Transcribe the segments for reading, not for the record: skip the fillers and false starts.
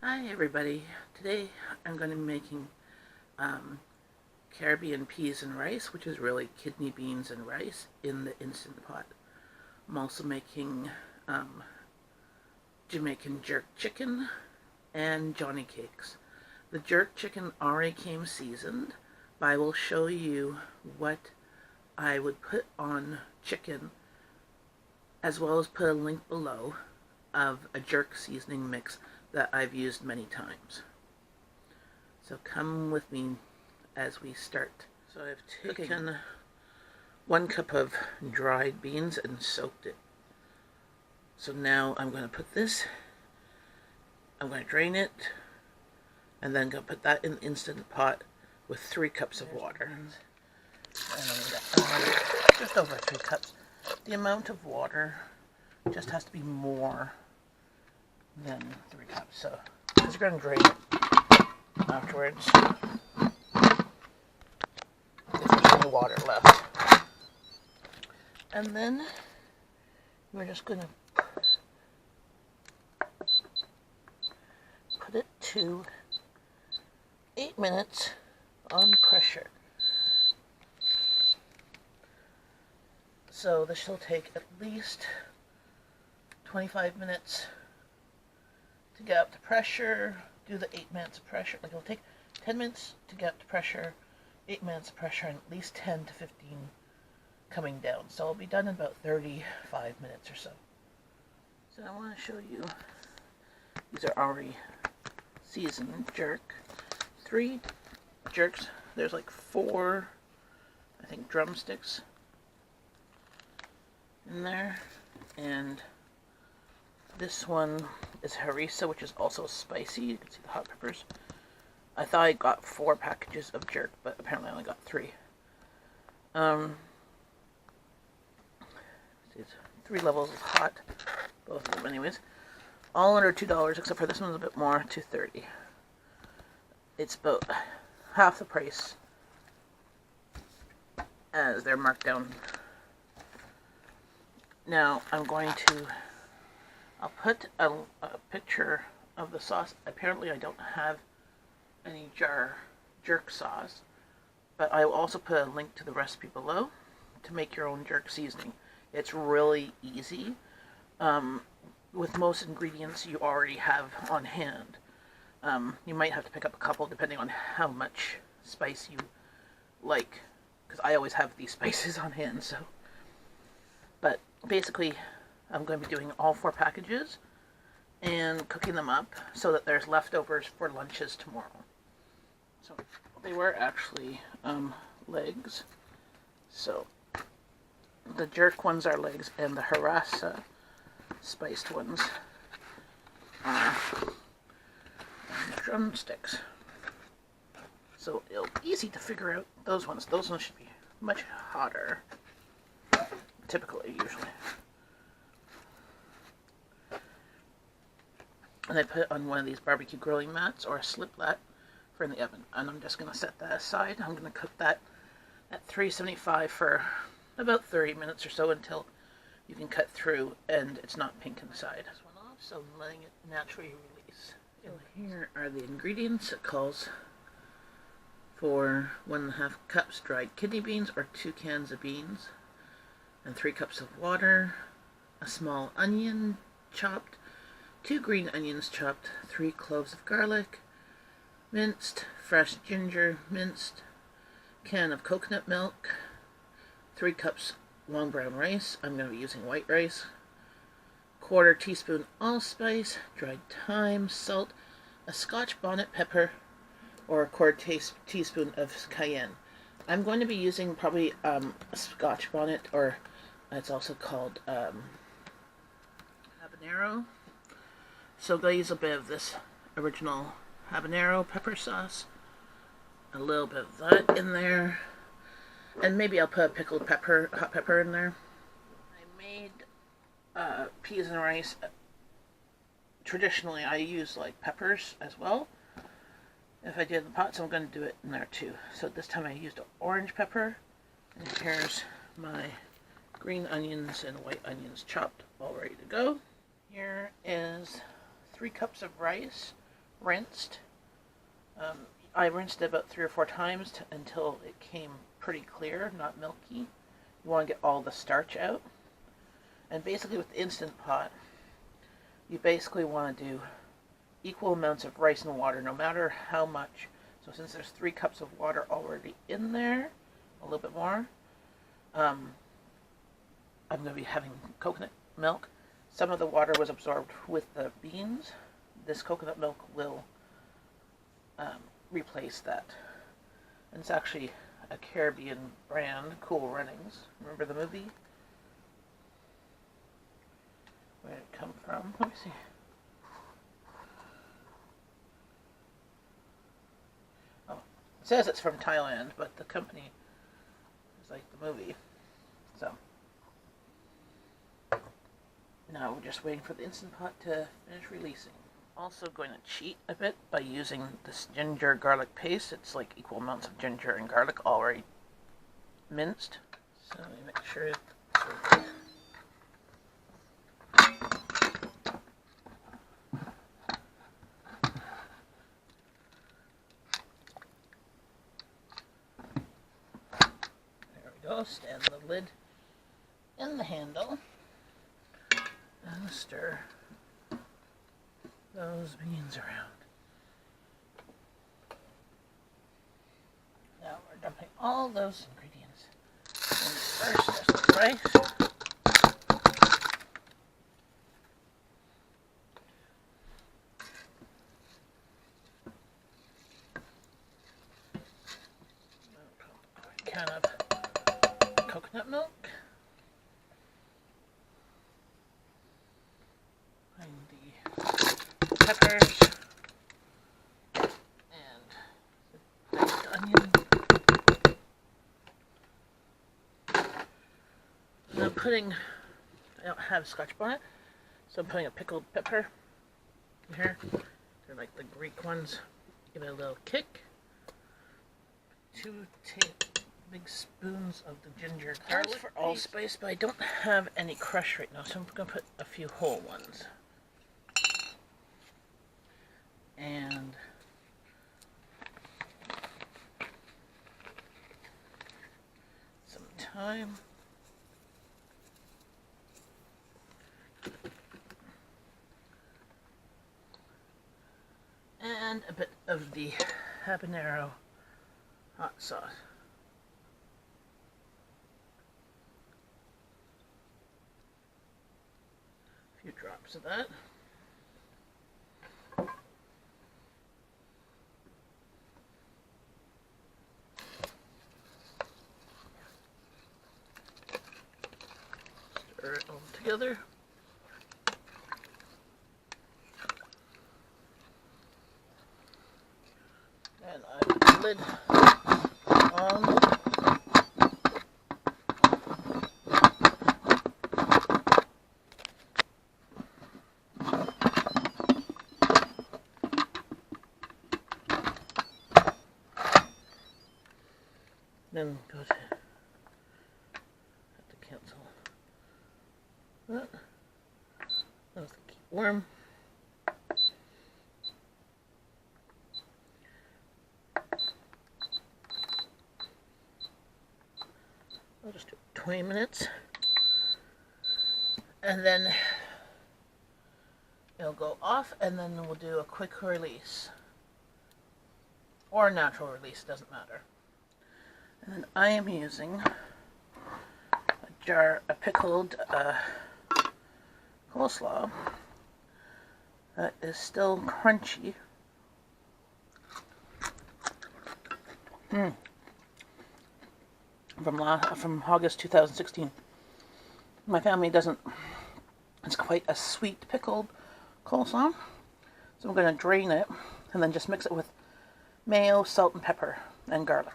Hi everybody. Today I'm going to be making Caribbean peas and rice, which is really kidney beans and rice in the Instant Pot. I'm also making Jamaican jerk chicken and Johnny cakes. The jerk chicken already came seasoned, but I will show you what I would put on chicken, as well as put a link below of a jerk seasoning mix that I've used many times. So come with me as we start. So I've taken 1 cup of dried beans and soaked it. So now I'm going to put this, I'm going to drain it, and then go put that in the Instant Pot with 3 cups of water. And I'm going to add just over 3 cups. The amount of water just has to be more than 3 cups. So just going to drain it afterwards. If there's any water left. And then we're just going to put it to 8 minutes on pressure. So this will take at least 25 minutes to get up to pressure, do the 8 minutes of pressure. Like it'll take 10 minutes to get up to pressure, 8 minutes of pressure, and at least 10 to 15 coming down. So it'll be done in about 35 minutes or so. So I want to show you, these are already seasoned jerk. 3 jerks, there's like 4, I think, drumsticks in there, and this one is harissa, which is also spicy. You can see the hot peppers. I thought I got 4 packages of jerk, but apparently I only got 3. It's 3 levels of hot, both of them anyways. All under $2, except for this one's a bit more, $2.30. It's about half the price as they're marked down. Now I'm going to, I'll put a picture of the sauce. Apparently I don't have any jerk sauce, but I will also put a link to the recipe below to make your own jerk seasoning. It's really easy. With most ingredients you already have on hand. You might have to pick up a couple depending on how much spice you like, because I always have these spices on hand. So, but basically I'm going to be doing all 4 packages and cooking them up so that there's leftovers for lunches tomorrow. So they were actually legs. So the jerk ones are legs, and the harissa spiced ones are drumsticks. So it'll be easy to figure out those ones. Those ones should be much hotter, typically, usually. And I put it on one of these barbecue grilling mats or a slip mat for in the oven. And I'm just going to set that aside. I'm going to cook that at 375 for about 30 minutes or so until you can cut through and it's not pink inside. This one off, so I'm letting it naturally release. So here are the ingredients. It calls for 1.5 cups dried kidney beans or 2 cans of beans, and 3 cups of water, a small onion chopped, 2 green onions chopped, 3 cloves of garlic, minced, fresh ginger minced, can of coconut milk, 3 cups long brown rice. I'm going to be using white rice, 1/4 teaspoon allspice, dried thyme, salt, a Scotch bonnet pepper, or a 1/4 teaspoon of cayenne. I'm going to be using probably a Scotch bonnet, or it's also called habanero. So I'm going to use a bit of this original habanero pepper sauce, a little bit of that in there, and maybe I'll put a pickled pepper, hot pepper in there. I made peas and rice. Traditionally I use like peppers as well if I did in the pot, so I'm going to do it in there too. So this time I used orange pepper, and here's my green onions and white onions chopped, all ready to go. Here is 3 cups of rice, rinsed. I rinsed it about 3 or 4 times until it came pretty clear, not milky. You want to get all the starch out. And basically with the Instant Pot, you basically want to do equal amounts of rice and water, no matter how much. So since there's 3 cups of water already in there, a little bit more, I'm going to be having coconut milk. Some of the water was absorbed with the beans. This coconut milk will replace that. And it's actually a Caribbean brand, Cool Runnings. Remember the movie? Where did it come from? Let me see. Oh, it says it's from Thailand, but the company is like the movie. So now we're just waiting for the Instant Pot to finish releasing. Also going to cheat a bit by using this ginger garlic paste. It's like equal amounts of ginger and garlic already minced. So let me make sure there we go. Stand the lid in the handle and stir those beans around. Now we're dumping all those ingredients in first. There's the rice. A can of coconut milk. And the peppers and the diced onion. And I'm putting, I don't have Scotch bonnet, so I'm putting a pickled pepper in here. They're like the Greek ones. Give it a little kick. 2 big spoons of the ginger garlic for allspice, but I don't have any crushed right now, so I'm going to put a few whole ones. And some thyme. And a bit of the habanero hot sauce. A few drops of that. Stir it all together. And I put the lid on. Then go to have to cancel that. That was the keep warm. I'll just do 20 minutes, and then it'll go off, and then we'll do a quick release or a natural release, doesn't matter. And then I am using a pickled coleslaw that is still crunchy. From August 2016. My family doesn't, it's quite a sweet pickled coleslaw. So I'm going to drain it and then just mix it with mayo, salt, and pepper, and garlic.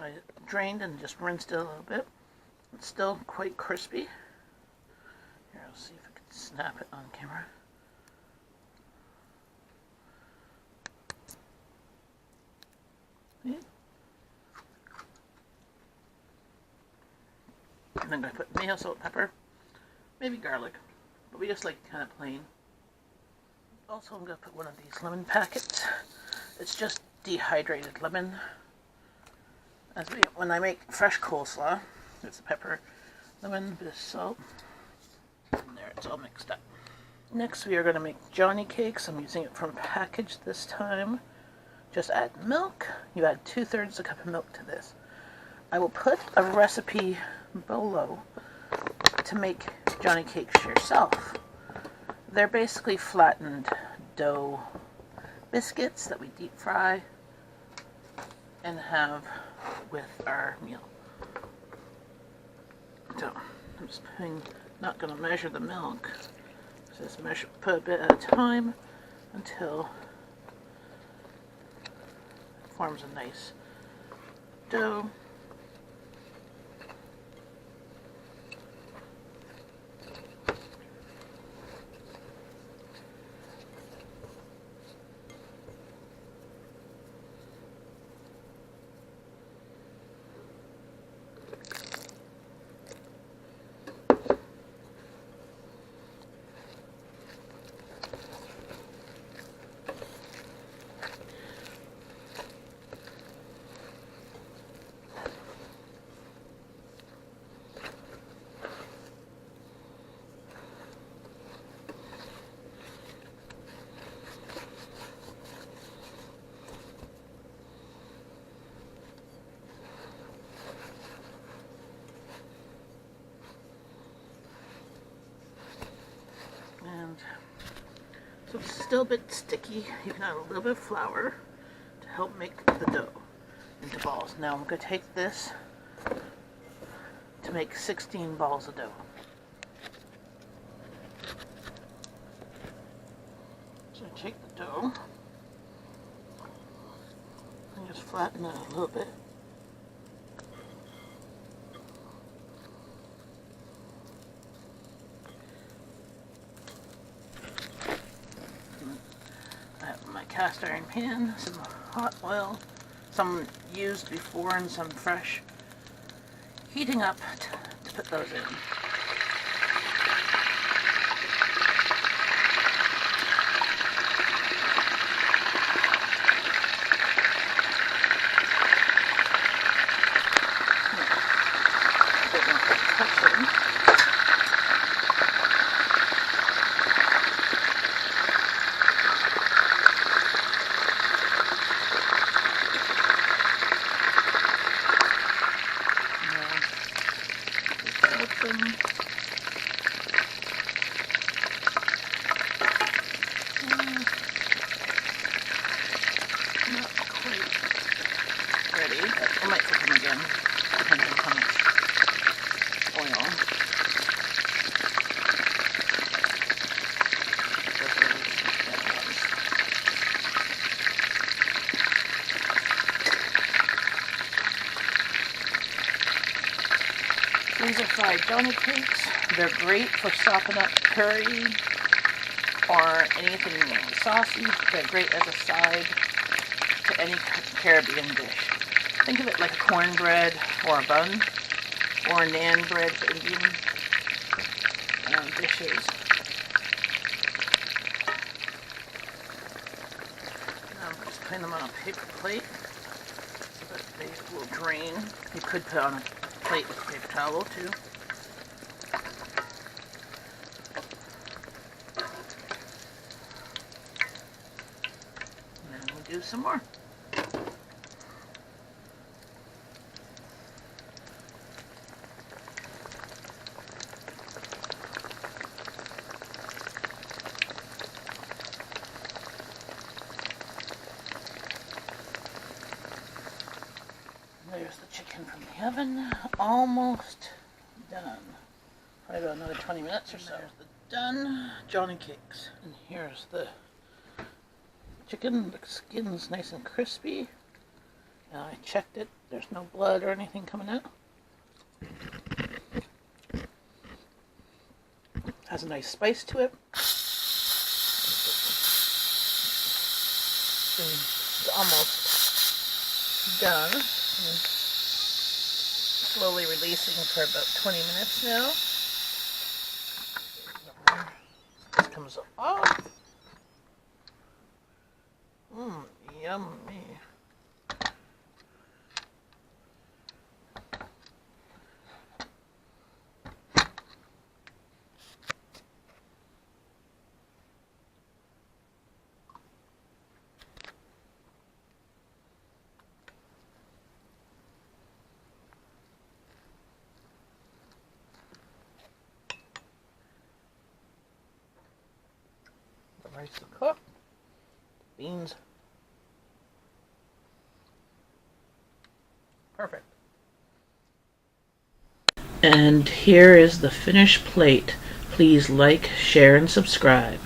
I drained and just rinsed it a little bit. It's still quite crispy. Here, I'll see if I can snap it on camera. See? And I'm going to put mayo, salt, pepper, maybe garlic, but we just like kind of plain. Also, I'm going to put one of these lemon packets. It's just dehydrated lemon. When I make fresh coleslaw, there's the pepper, lemon, bit of salt, and there it's all mixed up. Next, we are going to make Johnny cakes. I'm using it from package this time. Just add milk. You add 2/3 a cup of milk to this. I will put a recipe below to make Johnny cakes yourself. They're basically flattened dough biscuits that we deep fry and have with our meal. So I'm just not going to measure the milk. Just put a bit at a time until it forms a nice dough. So it's still a bit sticky. You can add a little bit of flour to help make the dough into balls. Now I'm going to take this to make 16 balls of dough. So I take the dough and just flatten it a little bit. Cast iron pan, some hot oil, some used before and some fresh, heating up to put those in. I might cook them again, depending on how much oil. These are fried Johnny cakes. They're great for sopping up curry or anything saucy. They're great as a side to any Caribbean dish. Think of it like a cornbread or a bun or a naan bread for Indian dishes. Now I'm just putting them on a paper plate so that they will drain. You could put on a plate with a paper towel too. And then we'll do some more. There's the chicken from the oven, almost done. Probably about another 20 minutes or so. There's the done Johnny cakes. And here's the chicken. The skin's nice and crispy. And I checked it. There's no blood or anything coming out. Has a nice spice to it. It's almost done. Slowly releasing for about 20 minutes now. This comes off. Yummy. The rice is cooked. Beans. Perfect. And here is the finished plate. Please like, share, and subscribe.